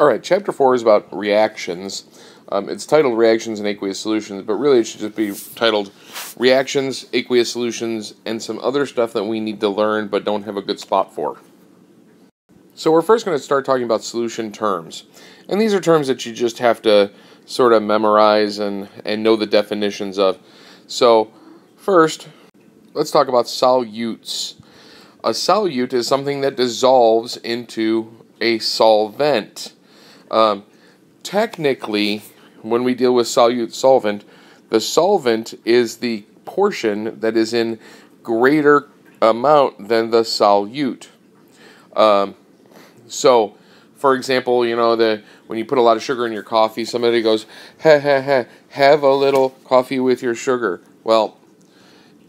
Alright, Chapter 4 is about reactions. It's titled Reactions and Aqueous Solutions, but really it should just be titled Reactions, Aqueous Solutions, and some other stuff that we need to learn but don't have a good spot for. So we're first going to start talking about solution terms. And these are terms that you just have to sort of memorize and know the definitions of. So first, let's talk about solutes. A solute is something that dissolves into a solvent. Technically, when we deal with solute-solvent, the solvent is the portion that is in greater amount than the solute. So, for example, when you put a lot of sugar in your coffee, somebody goes, have a little coffee with your sugar. Well,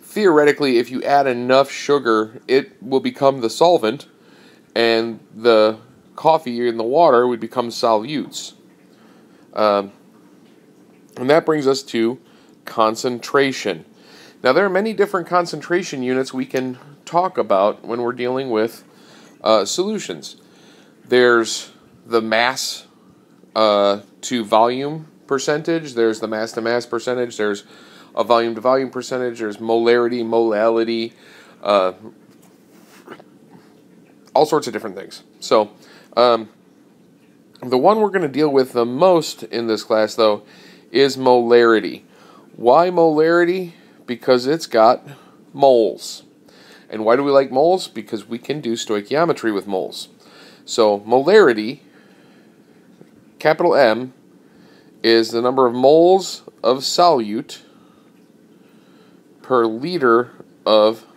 theoretically, if you add enough sugar, it will become the solvent, and the coffee in the water would become solutes. And that brings us to concentration. Now, there are many different concentration units we can talk about when we're dealing with solutions. There's the mass to volume percentage. There's the mass to mass percentage. There's a volume to volume percentage. There's molarity, molality, all sorts of different things. So, the one we're going to deal with the most in this class, though, is molarity. Why molarity? Because it's got moles. And why do we like moles? Because we can do stoichiometry with moles. So molarity, capital M, is the number of moles of solute per liter of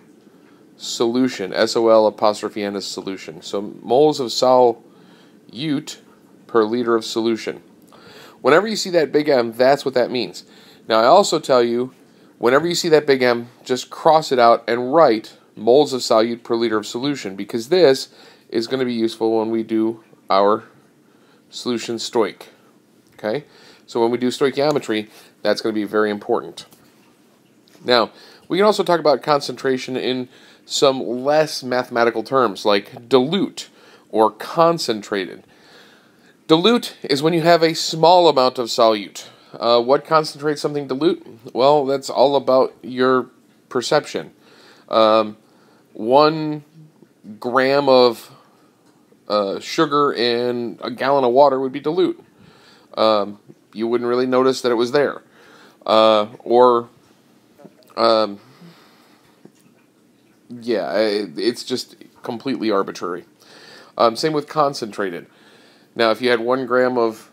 solution. SOL'(N) is solution. So moles of solute per liter of solution. Whenever you see that big M, that's what that means. Now, I also tell you, whenever you see that big M, just cross it out and write moles of solute per liter of solution, because this is going to be useful when we do our solution stoich. Okay? So when we do stoichiometry, that's going to be very important. Now, we can also talk about concentration in some less mathematical terms, like dilute or concentrated. Dilute is when you have a small amount of solute. What concentrates something dilute? Well, that's all about your perception. 1 gram of sugar in a gallon of water would be dilute. You wouldn't really notice that it was there. It's just completely arbitrary. Same with concentrated. Now, if you had 1 gram of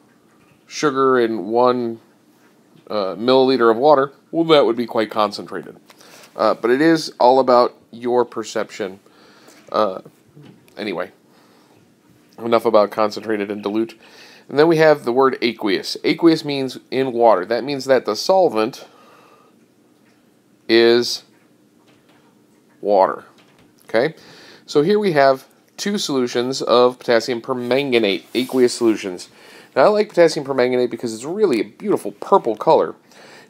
sugar in 1 milliliter of water, well, that would be quite concentrated. But it is all about your perception. Anyway, enough about concentrated and dilute. And then we have the word aqueous. Aqueous means in water. That means that the solvent is water. Okay? So here we have 2 solutions of potassium permanganate, aqueous solutions. Now, I like potassium permanganate because it's really a beautiful purple color.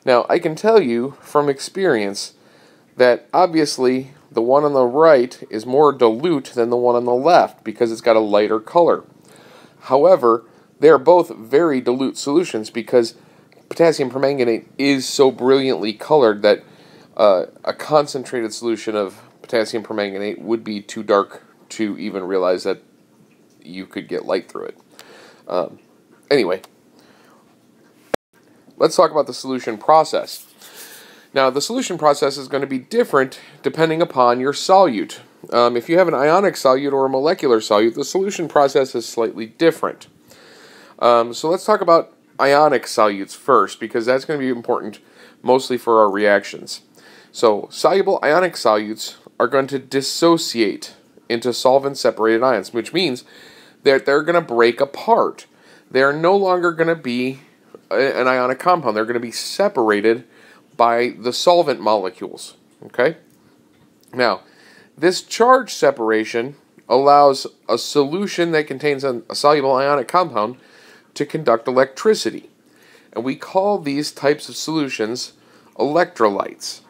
Now, I can tell you from experience that obviously the one on the right is more dilute than the one on the left because it's got a lighter color. However, they are both very dilute solutions because potassium permanganate is so brilliantly colored that a concentrated solution of potassium permanganate would be too dark to even realize that you could get light through it. Anyway, let's talk about the solution process. Now, the solution process is going to be different depending upon your solute. If you have an ionic solute or a molecular solute, the solution process is slightly different. So let's talk about ionic solutes first, because that's going to be important mostly for our reactions. So, soluble ionic solutes are going to dissociate into solvent-separated ions, which means that they're going to break apart. They're no longer going to be an ionic compound. They're going to be separated by the solvent molecules. Okay? Now, this charge separation allows a solution that contains a soluble ionic compound to conduct electricity. And we call these types of solutions electrolytes.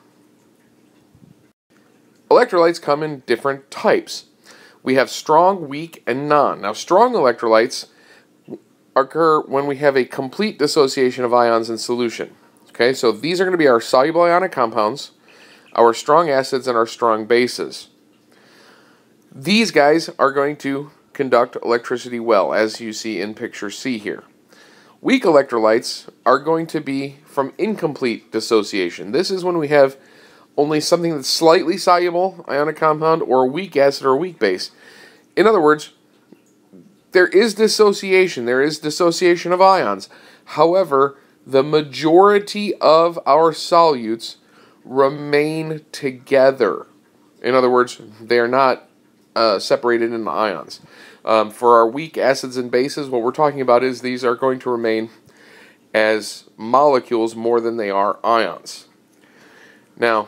Electrolytes come in different types. We have strong, weak, and non. Now, strong electrolytes occur when we have a complete dissociation of ions in solution. Okay, so these are going to be our soluble ionic compounds, our strong acids, and our strong bases. These guys are going to conduct electricity well, as you see in picture C here. Weak electrolytes are going to be from incomplete dissociation. This is when we have only something that's slightly soluble ionic compound, or a weak acid, or a weak base. In other words, there is dissociation of ions. However, the majority of our solutes remain together. In other words, they are not separated into ions. For our weak acids and bases, what we're talking about is these are going to remain as molecules more than they are ions. Now,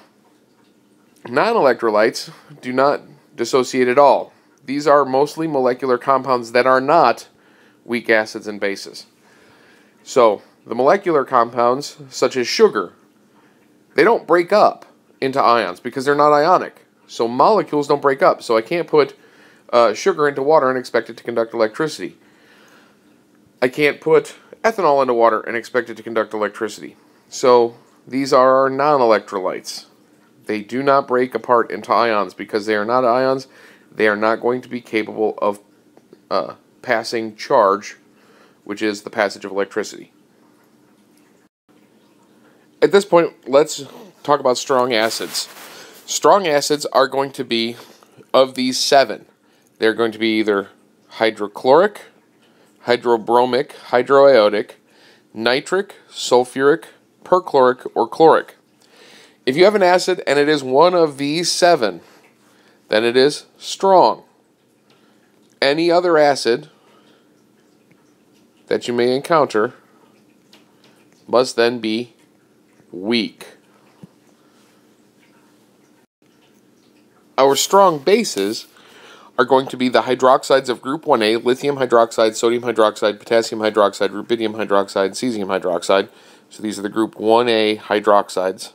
non-electrolytes do not dissociate at all. These are mostly molecular compounds that are not weak acids and bases. So, the molecular compounds, such as sugar, they don't break up into ions because they're not ionic. So molecules don't break up. So I can't put sugar into water and expect it to conduct electricity. I can't put ethanol into water and expect it to conduct electricity. So these are our non-electrolytes. They do not break apart into ions because they are not ions. They are not going to be capable of passing charge, which is the passage of electricity. At this point, let's talk about strong acids. Strong acids are going to be, of these 7, they're going to be either hydrochloric, hydrobromic, hydroiodic, nitric, sulfuric, perchloric, or chloric. If you have an acid and it is one of these 7, then it is strong. Any other acid that you may encounter must then be weak. Our strong bases are going to be the hydroxides of group 1A, lithium hydroxide, sodium hydroxide, potassium hydroxide, rubidium hydroxide, cesium hydroxide. So these are the group 1A hydroxides.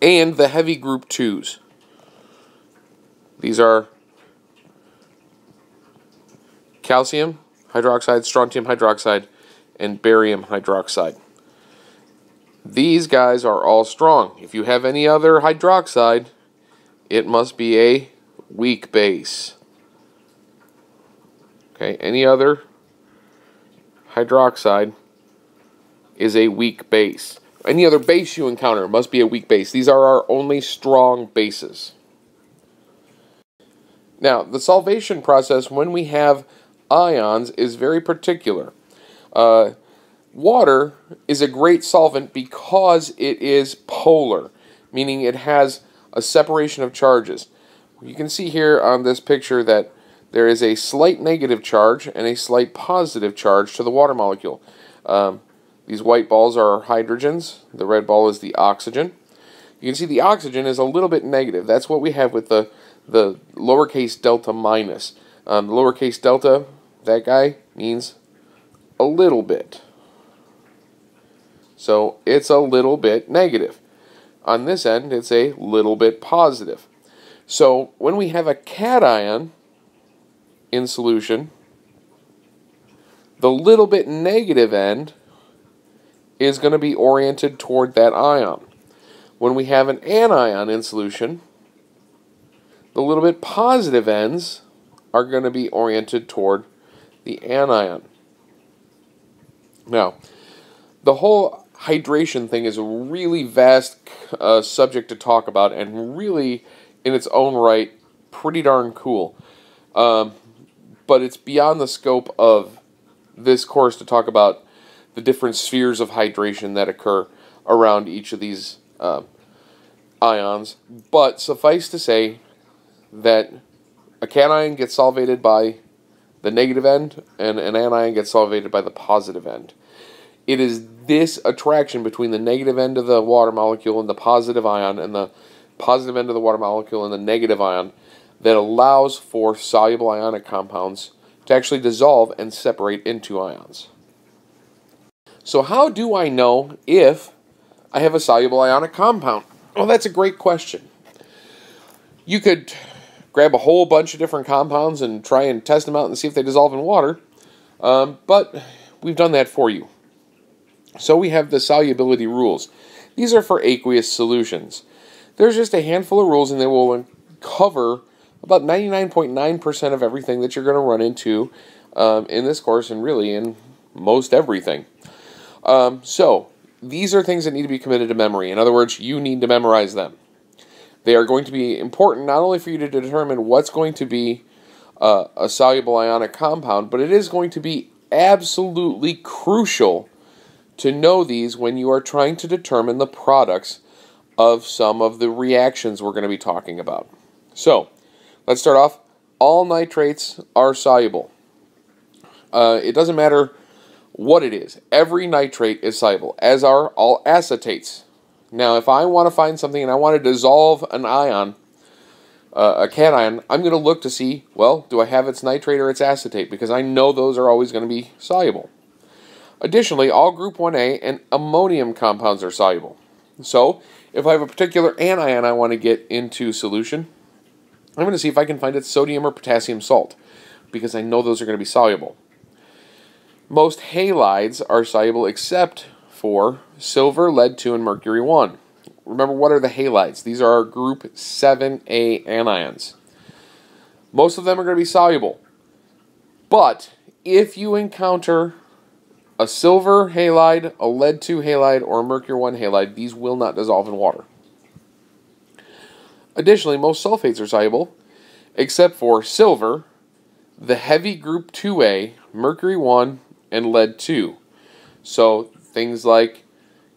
And the heavy group 2s. These are calcium hydroxide, strontium hydroxide, and barium hydroxide. These guys are all strong. If you have any other hydroxide, it must be a weak base. Okay, any other hydroxide is a weak base. Any other base you encounter must be a weak base. These are our only strong bases. Now, the solvation process when we have ions is very particular. Water is a great solvent because it is polar, meaning it has a separation of charges. You can see here on this picture that there is a slight negative charge and a slight positive charge to the water molecule. These white balls are hydrogens. The red ball is the oxygen. You can see the oxygen is a little bit negative. That's what we have with the lowercase delta minus. The lowercase delta, that guy, means a little bit. So it's a little bit negative. On this end, it's a little bit positive. So when we have a cation in solution, the little bit negative end is going to be oriented toward that ion. When we have an anion in solution, the little bit positive ends are going to be oriented toward the anion. Now, the whole hydration thing is a really vast subject to talk about, and really, in its own right, pretty darn cool. But it's beyond the scope of this course to talk about the different spheres of hydration that occur around each of these ions. But suffice to say that a cation gets solvated by the negative end, and an anion gets solvated by the positive end. It is this attraction between the negative end of the water molecule and the positive ion, and the positive end of the water molecule and the negative ion, that allows for soluble ionic compounds to actually dissolve and separate into ions. So how do I know if I have a soluble ionic compound? Well, that's a great question. You could grab a whole bunch of different compounds and try and test them out and see if they dissolve in water. But we've done that for you. So we have the solubility rules. These are for aqueous solutions. There's just a handful of rules, and they will cover about 99.9% of everything that you're going to run into in this course, and really in most everything. So these are things that need to be committed to memory. In other words, you need to memorize them. They are going to be important not only for you to determine what's going to be a soluble ionic compound, but it is going to be absolutely crucial to know these when you are trying to determine the products of some of the reactions we're going to be talking about. So, let's start off. All nitrates are soluble. It doesn't matter what it is. Every nitrate is soluble, as are all acetates. Now, if I want to find something and I want to dissolve an ion, a cation, I'm going to look to see, well, do I have its nitrate or its acetate? Because I know those are always going to be soluble. Additionally, all group 1A and ammonium compounds are soluble. So, if I have a particular anion I want to get into solution, I'm going to see if I can find its sodium or potassium salt, because I know those are going to be soluble. Most halides are soluble except for silver, lead 2, and mercury 1. Remember, what are the halides? These are our group 7A anions. Most of them are going to be soluble. But if you encounter a silver halide, a lead 2 halide, or a mercury 1 halide, these will not dissolve in water. Additionally, most sulfates are soluble, except for silver, the heavy group 2A, mercury 1, and lead 2. So things like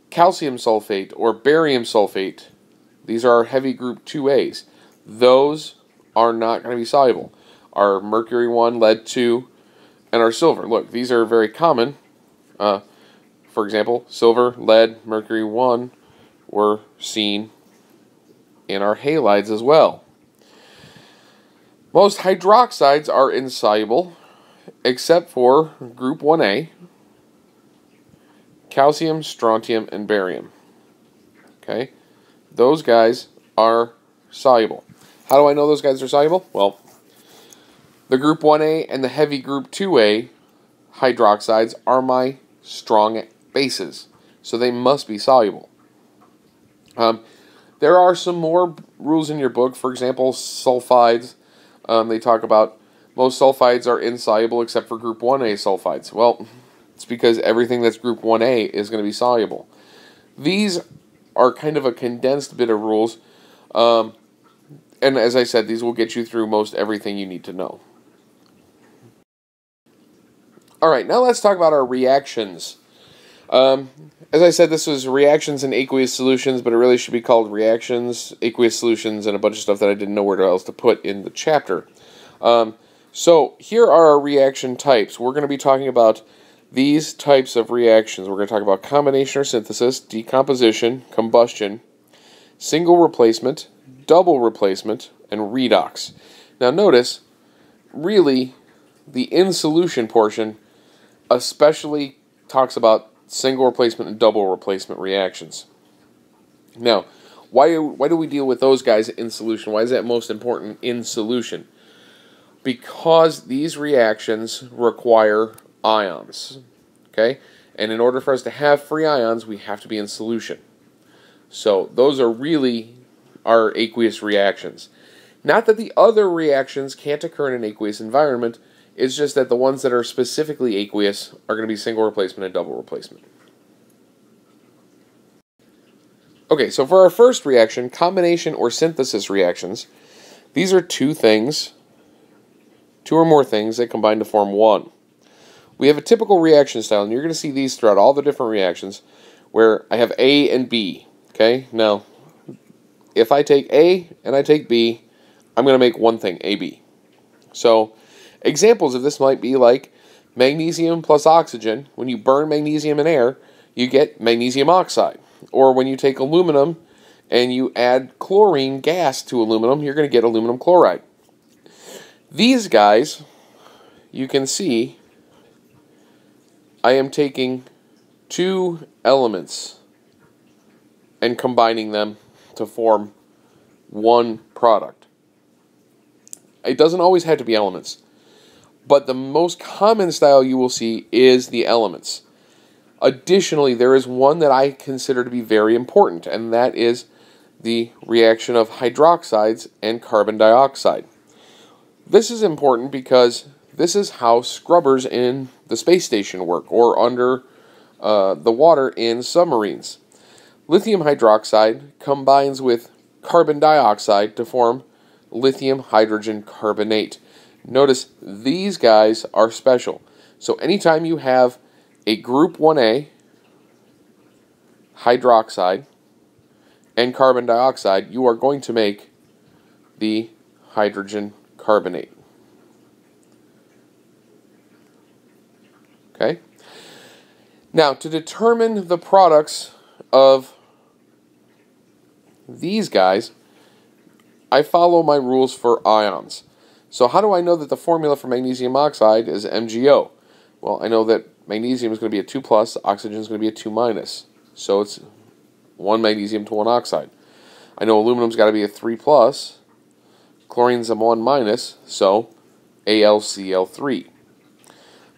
calcium sulfate or barium sulfate, these are our heavy group 2As. Those are not going to be soluble. Our mercury 1, lead 2, and our silver. Look, these are very common. For example, silver, lead, mercury 1 were seen in our halides as well. Most hydroxides are insoluble, except for group 1A, calcium, strontium, and barium. Okay, those guys are soluble. How do I know those guys are soluble? Well, the group 1A and the heavy group 2A hydroxides are my strong bases, so they must be soluble. There are some more rules in your book. For example, sulfides. They talk about most sulfides are insoluble except for group 1A sulfides. Well, it's because everything that's group 1A is going to be soluble. These are kind of a condensed bit of rules. And as I said, these will get you through most everything you need to know. Alright, now let's talk about our reactions. As I said, this was reactions in aqueous solutions, but it really should be called reactions, aqueous solutions, and a bunch of stuff that I didn't know where else to put in the chapter. So here are our reaction types. We're going to be talking about these types of reactions. We're going to talk about combination or synthesis, decomposition, combustion, single replacement, double replacement, and redox. Now notice, really, the in solution portion especially talks about single replacement and double replacement reactions. Now, why do we deal with those guys in solution? Why is that most important in solution? Because these reactions require ions, okay? And in order for us to have free ions, we have to be in solution. So those are really our aqueous reactions. Not that the other reactions can't occur in an aqueous environment, it's just that the ones that are specifically aqueous are going to be single replacement and double replacement. Okay, so for our first reaction, combination or synthesis reactions, these are two or more things that combine to form one. We have a typical reaction style, and you're going to see these throughout all the different reactions, where I have A and B. Okay, now, if I take A and I take B, I'm going to make one thing, AB. So, examples of this might be like magnesium plus oxygen. When you burn magnesium in air, you get magnesium oxide. Or when you take aluminum and you add chlorine gas to aluminum, you're going to get aluminum chloride. These guys, you can see, I am taking two elements and combining them to form one product. It doesn't always have to be elements. But the most common style you will see is the elements. Additionally, there is one that I consider to be very important, and that is the reaction of hydroxides and carbon dioxide. This is important because this is how scrubbers in the space station work, or under the water in submarines. Lithium hydroxide combines with carbon dioxide to form lithium hydrogen carbonate. Notice these guys are special. So anytime you have a group 1A hydroxide and carbon dioxide, you are going to make the hydrogen carbonate. Okay? Now, to determine the products of these guys, I follow my rules for ions. So how do I know that the formula for magnesium oxide is MgO? Well, I know that magnesium is going to be a 2 plus, oxygen is going to be a 2 minus. So it's 1 magnesium to 1 oxide. I know aluminum's got to be a 3 plus, chlorine's a 1 minus, so AlCl3.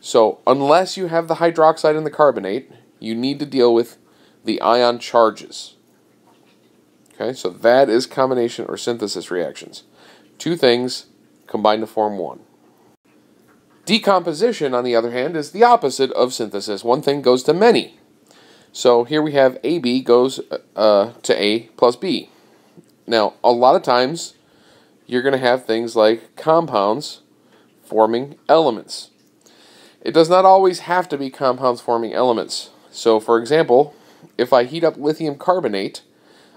So unless you have the hydroxide and the carbonate, you need to deal with the ion charges. Okay, so that is combination or synthesis reactions. Two things combine to form one. Decomposition, on the other hand, is the opposite of synthesis. One thing goes to many. So here we have AB goes to A plus B. Now, a lot of times, you're going to have things like compounds forming elements. It does not always have to be compounds forming elements. So, for example, if I heat up lithium carbonate,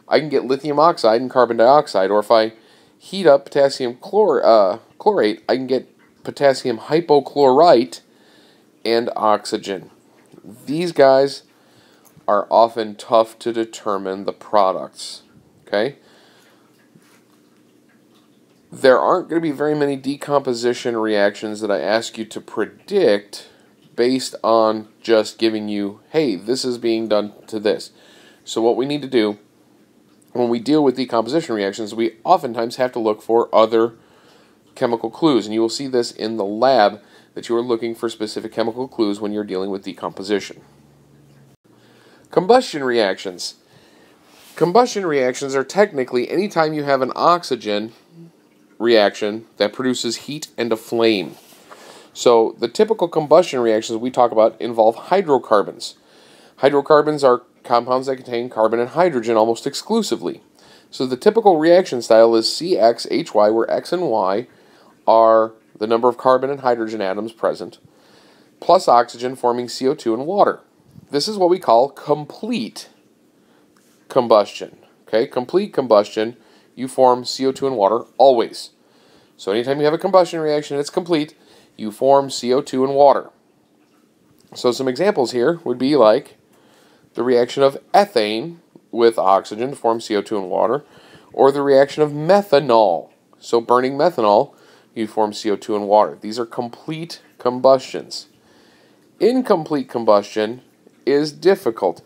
I can get lithium oxide and carbon dioxide. Or if I heat up potassium chlorate, I can get potassium hypochlorite and oxygen. These guys are often tough to determine the products. Okay? There aren't going to be very many decomposition reactions that I ask you to predict based on just giving you, hey, this is being done to this. So what we need to do when we deal with decomposition reactions, we oftentimes have to look for other chemical clues. And you will see this in the lab, that you are looking for specific chemical clues when you're dealing with decomposition. Combustion reactions. Combustion reactions are technically anytime you have an oxygen reaction that produces heat and a flame. So the typical combustion reactions we talk about involve hydrocarbons. Hydrocarbons are compounds that contain carbon and hydrogen almost exclusively. So the typical reaction style is CXHY, where X and Y are the number of carbon and hydrogen atoms present, plus oxygen forming CO2 and water. This is what we call complete combustion. Okay, complete combustion, you form CO2 and water always. So anytime you have a combustion reaction and it's complete, you form CO2 and water. So some examples here would be like the reaction of ethane with oxygen to form CO2 and water, or the reaction of methanol. So burning methanol, you form CO2 and water. These are complete combustions. Incomplete combustion is difficult.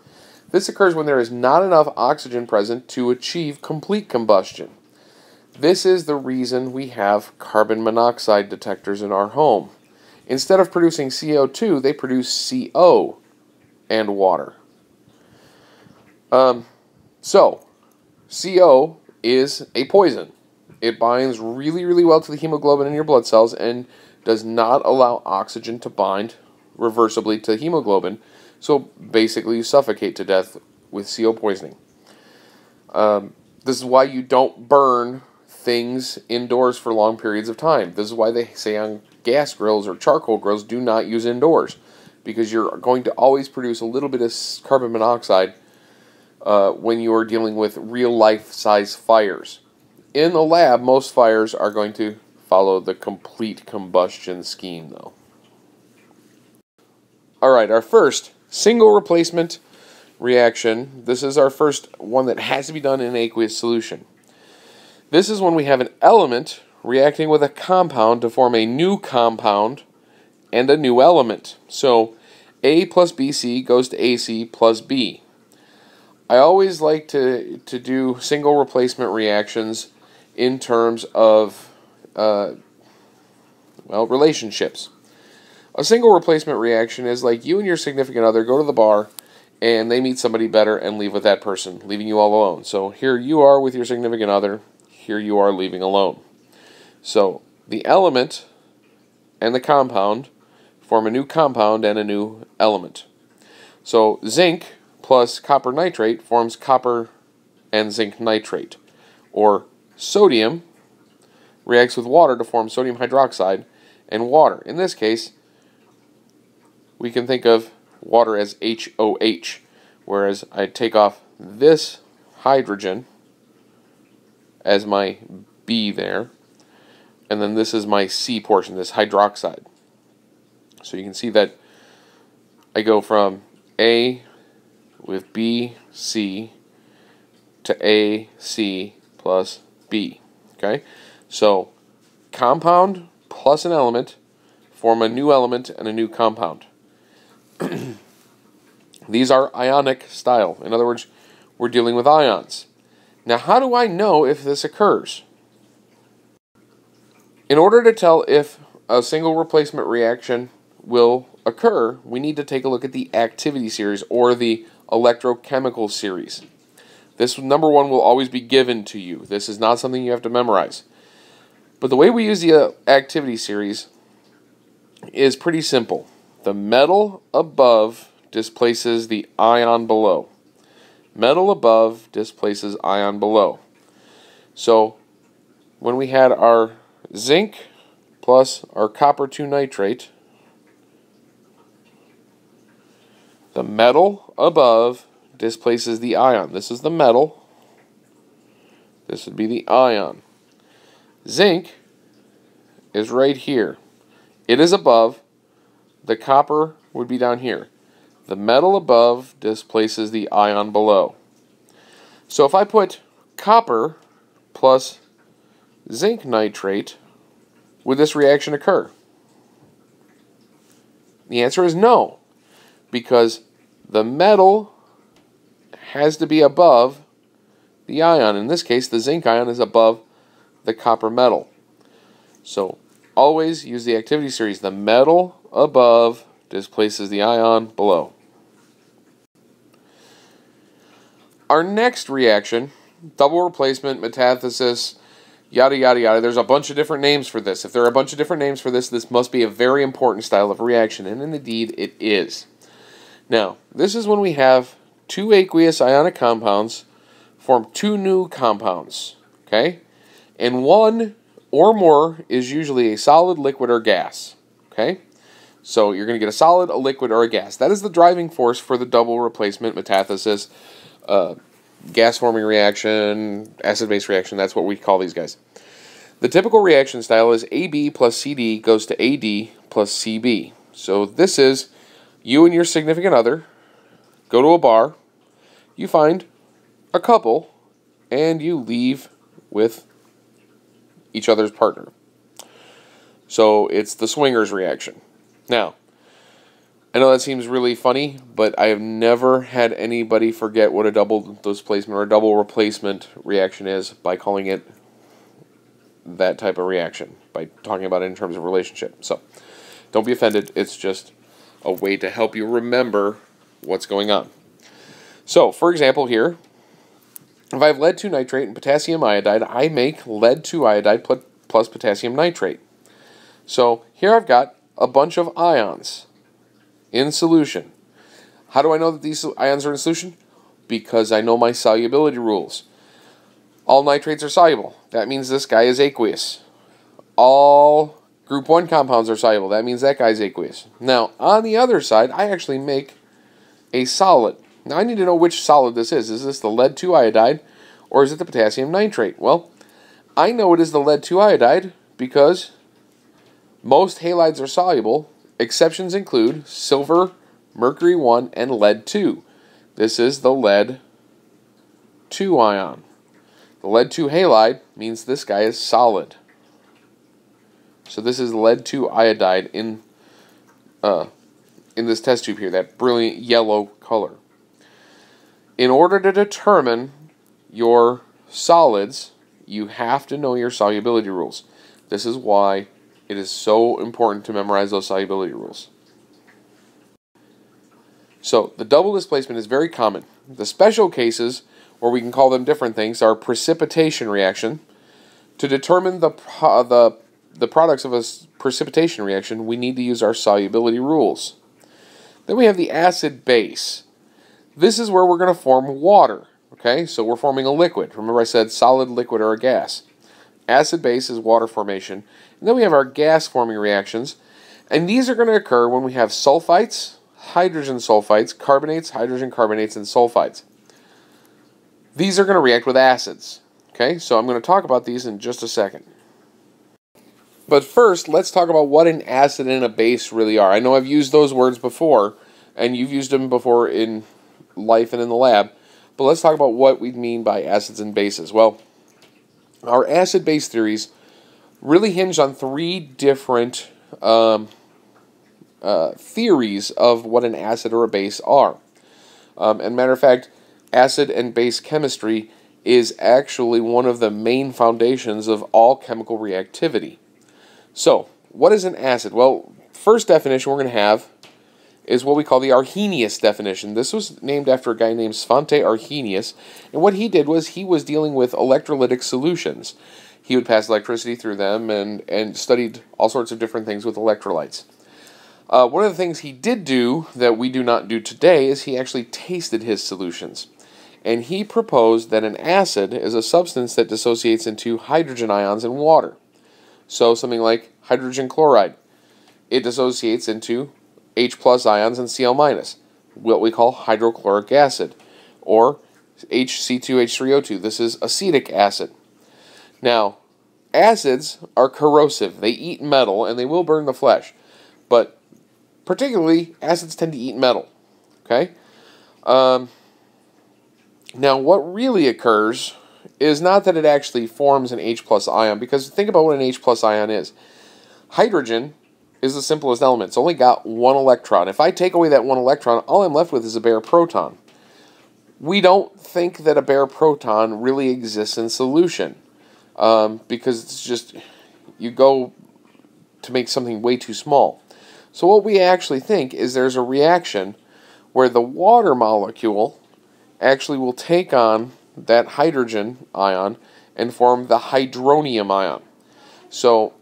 This occurs when there is not enough oxygen present to achieve complete combustion. This is the reason we have carbon monoxide detectors in our home. Instead of producing CO2, they produce CO and water. So, CO is a poison. It binds really, really well to the hemoglobin in your blood cells and does not allow oxygen to bind reversibly to hemoglobin. So basically you suffocate to death with CO poisoning. This is why you don't burn things indoors for long periods of time. This is why they say on gas grills or charcoal grills, do not use indoors, because you're going to always produce a little bit of carbon monoxide when you are dealing with real life size fires. In the lab, most fires are going to follow the complete combustion scheme, though. Alright, our first single replacement reaction. This is our first one that has to be done in an aqueous solution. This is when we have an element reacting with a compound to form a new compound and a new element. So A plus BC goes to AC plus B. I always like to do single replacement reactions in terms of Well, relationships. A single replacement reaction is like you and your significant other go to the bar and they meet somebody better and leave with that person, leaving you all alone. So here you are with your significant other, here you are leaving alone. So the element and the compound form a new compound and a new element. So zinc plus copper nitrate forms copper and zinc nitrate. Or sodium reacts with water to form sodium hydroxide and water. In this case, we can think of water as HOH, whereas I take off this hydrogen as my B there, and then this is my C portion, this hydroxide. So you can see that I go from A with B, C to A, C plus B. Okay? So compound plus an element form a new element and a new compound. These are ionic style. In other words, we're dealing with ions. Now, how do I know if this occurs? In order to tell if a single replacement reaction will occur, we need to take a look at the activity series or the electrochemical series. This number one will always be given to you. This is not something you have to memorize. But the way we use the activity series is pretty simple. The metal above displaces the ion below. Metal above displaces ion below. So when we had our zinc plus our copper 2 nitrate, the metal above displaces the ion. This is the metal. This would be the ion. Zinc is right here. It is above. The copper would be down here. The metal above displaces the ion below. So if I put copper plus zinc nitrate, would this reaction occur? The answer is no, because the metal has to be above the ion. In this case, the zinc ion is above the copper metal. So always use the activity series. The metal above displaces the ion below. Our next reaction, double replacement, metathesis, yada yada yada. There's a bunch of different names for this. If there are a bunch of different names for this, this must be a very important style of reaction, and indeed it is. Now, this is when we have two aqueous ionic compounds form two new compounds, okay? And one or more is usually a solid, liquid, or gas, okay? So you're going to get a solid, a liquid, or a gas. That is the driving force for the double replacement, metathesis, gas-forming reaction, acid-base reaction. That's what we call these guys. The typical reaction style is AB plus CD goes to AD plus CB. So this is you and your significant other go to a bar, you find a couple, and you leave with each other's partner. So it's the swingers reaction. Now, I know that seems really funny, but I have never had anybody forget what a double displacement or a double replacement reaction is by calling it that type of reaction, by talking about it in terms of relationship. So don't be offended. It's just a way to help you remember what's going on. So, for example, here, if I have lead 2 nitrate and potassium iodide, I make lead 2 iodide plus potassium nitrate. So here I've got a bunch of ions in solution. How do I know that these ions are in solution? Because I know my solubility rules. All nitrates are soluble. That means this guy is aqueous. All group 1 compounds are soluble. That means that guy's aqueous. Now, on the other side, I actually make a solid. Now, I need to know which solid this is. Is this the lead 2 iodide or is it the potassium nitrate? Well, I know it is the lead 2 iodide because most halides are soluble. Exceptions include silver, mercury 1, and lead 2. This is the lead 2 ion. The lead 2 halide means this guy is solid. So this is lead 2 iodide in this test tube here, that brilliant yellow color. In order to determine your solids, you have to know your solubility rules. This is why It is so important to memorize those solubility rules. So the double displacement is very common. The special cases, or we can call them different things, are precipitation reaction. To determine the products of a precipitation reaction, we need to use our solubility rules. Then we have the acid-base. This is where we're going to form water. Okay, so we're forming a liquid. Remember I said solid, liquid, or a gas. Acid-base is water formation. And then we have our gas-forming reactions. And these are going to occur when we have sulfites, hydrogen sulfites, carbonates, hydrogen carbonates, and sulfides. These are going to react with acids. Okay, so I'm going to talk about these in just a second. But first, let's talk about what an acid and a base really are. I know I've used those words before, and you've used them before in life and in the lab. But let's talk about what we mean by acids and bases. Well, our acid-base theories really hinge on three different theories of what an acid or a base are. And matter of fact, acid and base chemistry is actually one of the main foundations of all chemical reactivity. So, what is an acid? Well, first definition we're going to have is what we call the Arrhenius definition. This was named after a guy named Svante Arrhenius, and what he did was he was dealing with electrolytic solutions. He would pass electricity through them and studied all sorts of different things with electrolytes. One of the things he did do that we do not do today is he actually tasted his solutions. And he proposed that an acid is a substance that dissociates into hydrogen ions in water. So something like hydrogen chloride. It dissociates into H plus ions and Cl minus, what we call hydrochloric acid, or HC2H3O2. This is acetic acid. Now, acids are corrosive. They eat metal and they will burn the flesh. But particularly, acids tend to eat metal. Okay? Now, what really occurs is not that it actually forms an H plus ion, because think about what an H plus ion is. Hydrogen is the simplest element. It's only got one electron. If I take away that one electron, all I'm left with is a bare proton. We don't think that a bare proton really exists in solution, because it's just, you go to make something way too small. So what we actually think is there's a reaction where the water molecule actually will take on that hydrogen ion and form the hydronium ion. So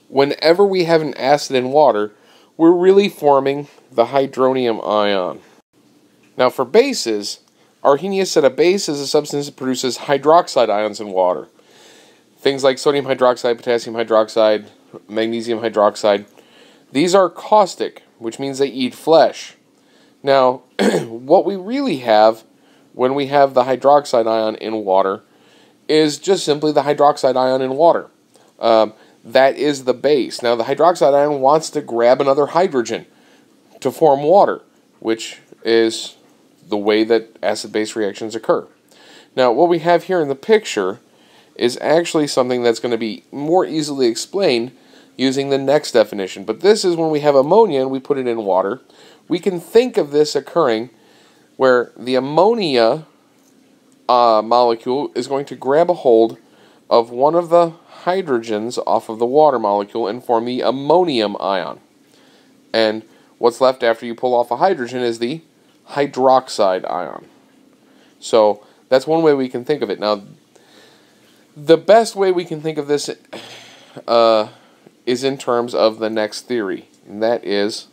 whenever we have an acid in water, we're really forming the hydronium ion. Now for bases, Arrhenius said a base is a substance that produces hydroxide ions in water. Things like sodium hydroxide, potassium hydroxide, magnesium hydroxide. These are caustic, which means they eat flesh. Now, what we really have when we have the hydroxide ion in water is just simply the hydroxide ion in water. That is the base. Now, the hydroxide ion wants to grab another hydrogen to form water, which is the way that acid-base reactions occur. Now, what we have here in the picture is actually something that's going to be more easily explained using the next definition. But this is when we have ammonia and we put it in water. We can think of this occurring where the ammonia molecule is going to grab a hold of one of the hydrogens off of the water molecule and form the ammonium ion. And what's left after you pull off a hydrogen is the hydroxide ion. So that's one way we can think of it. Now, the best way we can think of this is in terms of the next theory, and that is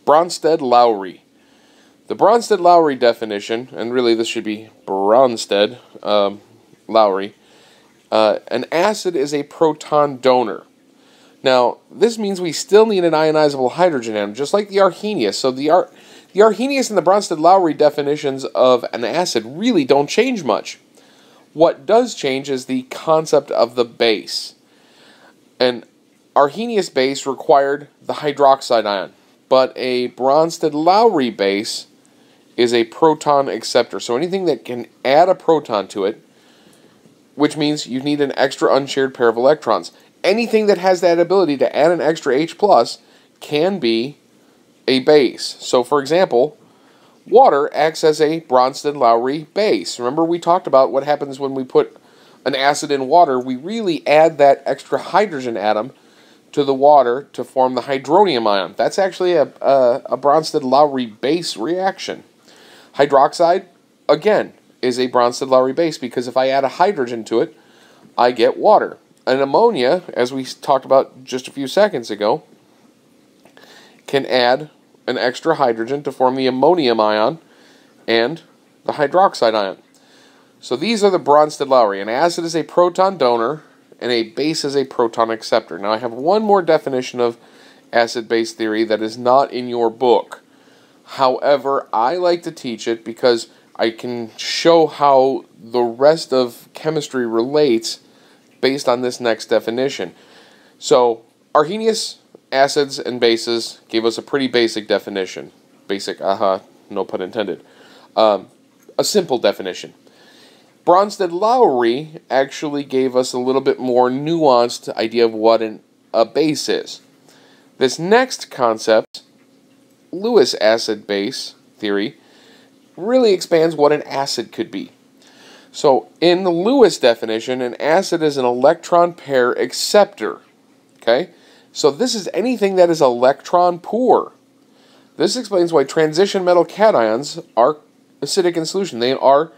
Bronsted-Lowry. The Bronsted-Lowry definition, and really this should be Bronsted-Lowry, an acid is a proton donor. Now, this means we still need an ionizable hydrogen atom, just like the Arrhenius. So the Arrhenius and the Bronsted-Lowry definitions of an acid really don't change much. What does change is the concept of the base. An Arrhenius base required the hydroxide ion, but a Bronsted-Lowry base is a proton acceptor. So anything that can add a proton to it, which means you need an extra unshared pair of electrons. Anything that has that ability to add an extra H plus can be a base. So for example, water acts as a Bronsted-Lowry base. Remember we talked about what happens when we put an acid in water, we really add that extra hydrogen atom to the water to form the hydronium ion. That's actually a Bronsted-Lowry base reaction. Hydroxide, again, is a Bronsted-Lowry base because if I add a hydrogen to it, I get water. And ammonia, as we talked about just a few seconds ago, can add an extra hydrogen to form the ammonium ion and the hydroxide ion. So these are the Bronsted-Lowry. An acid is a proton donor, and a base is a proton acceptor. Now I have one more definition of acid-base theory that is not in your book. However, I like to teach it because I can show how the rest of chemistry relates based on this next definition. So, Arrhenius acids and bases gave us a pretty basic definition. Basic, no pun intended. A simple definition. Bronsted-Lowry actually gave us a little bit more nuanced idea of what a base is. This next concept, Lewis acid-base theory, really expands what an acid could be. So, in the Lewis definition, an acid is an electron pair acceptor. Okay? So this is anything that is electron poor. This explains why transition metal cations are acidic in solution. They are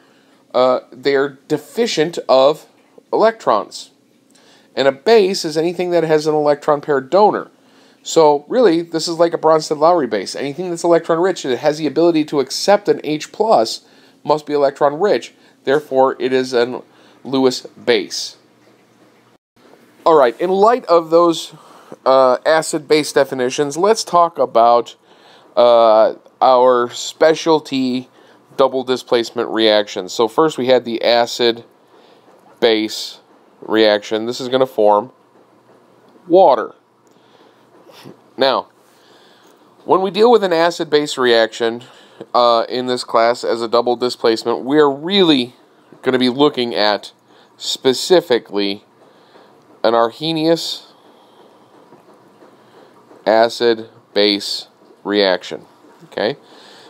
deficient of electrons. And a base is anything that has an electron pair donor. So really, this is like a Bronsted-Lowry base. Anything that's electron rich that has the ability to accept an H+, must be electron rich. Therefore, it is a Lewis base. Alright, in light of those acid-base definitions, let's talk about our specialty double displacement reactions. So first we had the acid-base reaction. This is going to form water. Now, when we deal with an acid-base reaction in this class as a double displacement, we're really going to be looking at specifically an Arrhenius acid-base reaction. Okay?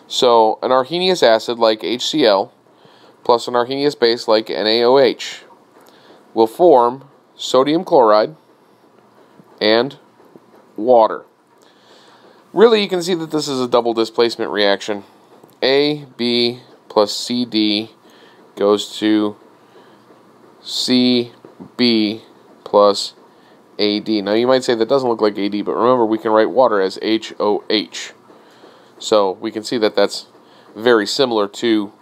So, an Arrhenius acid like HCl plus an Arrhenius base like NaOH will form sodium chloride and water. Really, you can see that this is a double displacement reaction. AB plus CD goes to CB plus AD. Now, you might say that doesn't look like AD, but remember, we can write water as HOH. So we can see that that's very similar to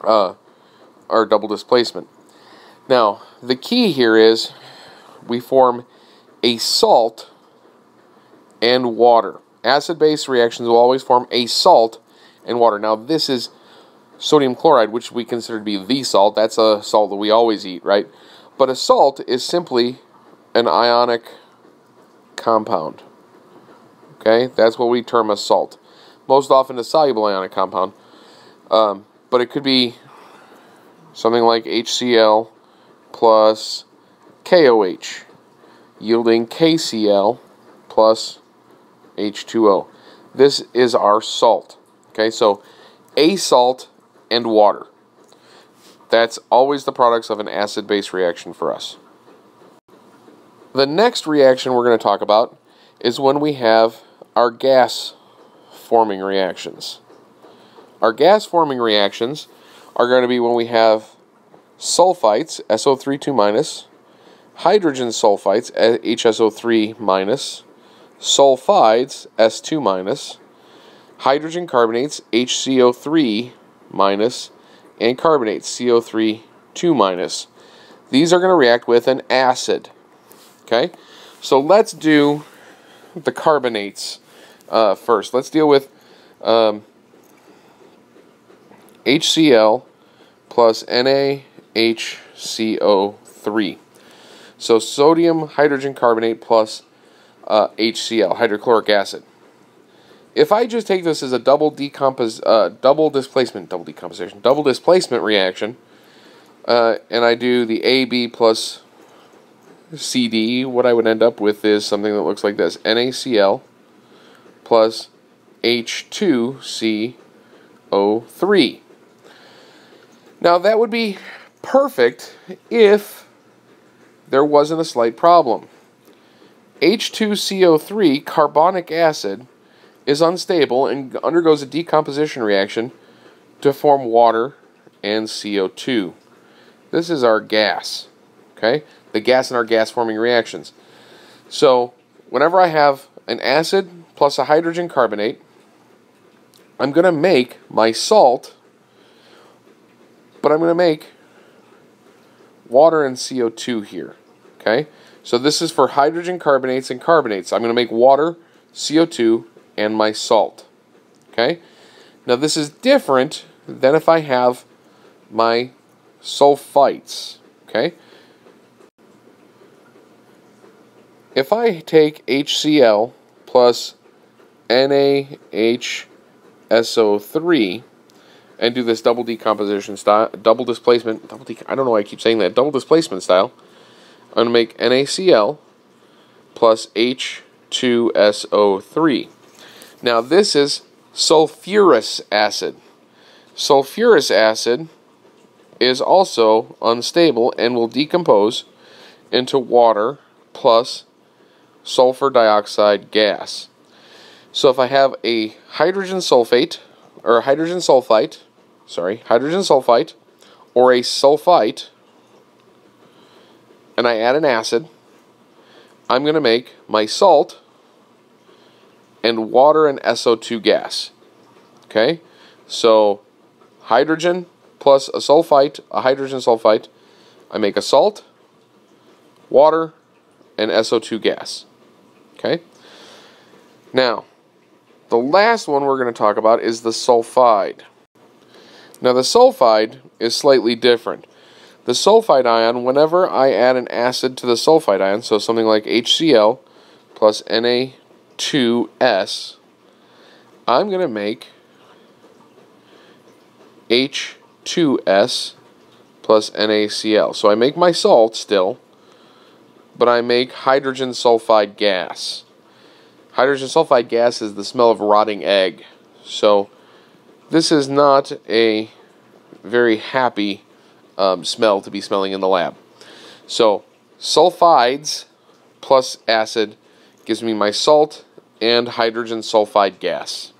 our double displacement. Now, the key here is we form a salt and water. Acid-base reactions will always form a salt and water. Now, this is sodium chloride, which we consider to be the salt. That's a salt that we always eat, right? But a salt is simply an ionic compound. Okay, that's what we term a salt. Most often a soluble ionic compound. But it could be something like HCl plus KOH, yielding KCl plus H2O. This is our salt. Okay, so a salt and water. That's always the products of an acid-base reaction for us. The next reaction we're going to talk about is when we have our gas-forming reactions. Our gas-forming reactions are going to be when we have sulfites, SO3 2-, hydrogen sulfites, HSO3-, sulfides, S2-, hydrogen carbonates, HCO3-, and carbonates, CO3 2-. These are going to react with an acid. Okay? So let's do the carbonates first. Let's deal with HCl plus NaHCO3. So sodium hydrogen carbonate plus HCl, hydrochloric acid. If I just take this as a double displacement reaction, and I do the AB plus CD, what I would end up with is something that looks like this: NaCl plus H2CO3. Now that would be perfect if there wasn't a slight problem. H2CO3, carbonic acid, is unstable and undergoes a decomposition reaction to form water and CO2. This is our gas, okay? The gas in our gas-forming reactions. So, whenever I have an acid plus a hydrogen carbonate, I'm going to make my salt, but I'm going to make water and CO2 here, okay? So this is for hydrogen carbonates and carbonates. I'm going to make water, CO2, and my salt, okay? Now this is different than if I have my sulfites, okay? If I take HCl plus NaHSO3 and do this double decomposition style, double displacement, I don't know why I keep saying that, double displacement style, I'm going to make NaCl plus H2SO3. Now this is sulfurous acid. Sulfurous acid is also unstable and will decompose into water plus sulfur dioxide gas. So if I have a hydrogen sulfite, or a hydrogen sulfite, or a sulfite, and I add an acid, I'm going to make my salt and water and SO2 gas. Okay? So hydrogen plus a sulfite, a hydrogen sulfite, I make a salt, water, and SO2 gas. Okay? Now, the last one we're going to talk about is the sulfide. Now the sulfide is slightly different. The sulfide ion, whenever I add an acid to the sulfide ion, so something like HCl plus Na2S, I'm going to make H2S plus NaCl. So I make my salt still, but I make hydrogen sulfide gas. Hydrogen sulfide gas is the smell of rotting egg. So this is not a very happy smell to be smelling in the lab. So sulfides plus acid gives me my salt and hydrogen sulfide gas.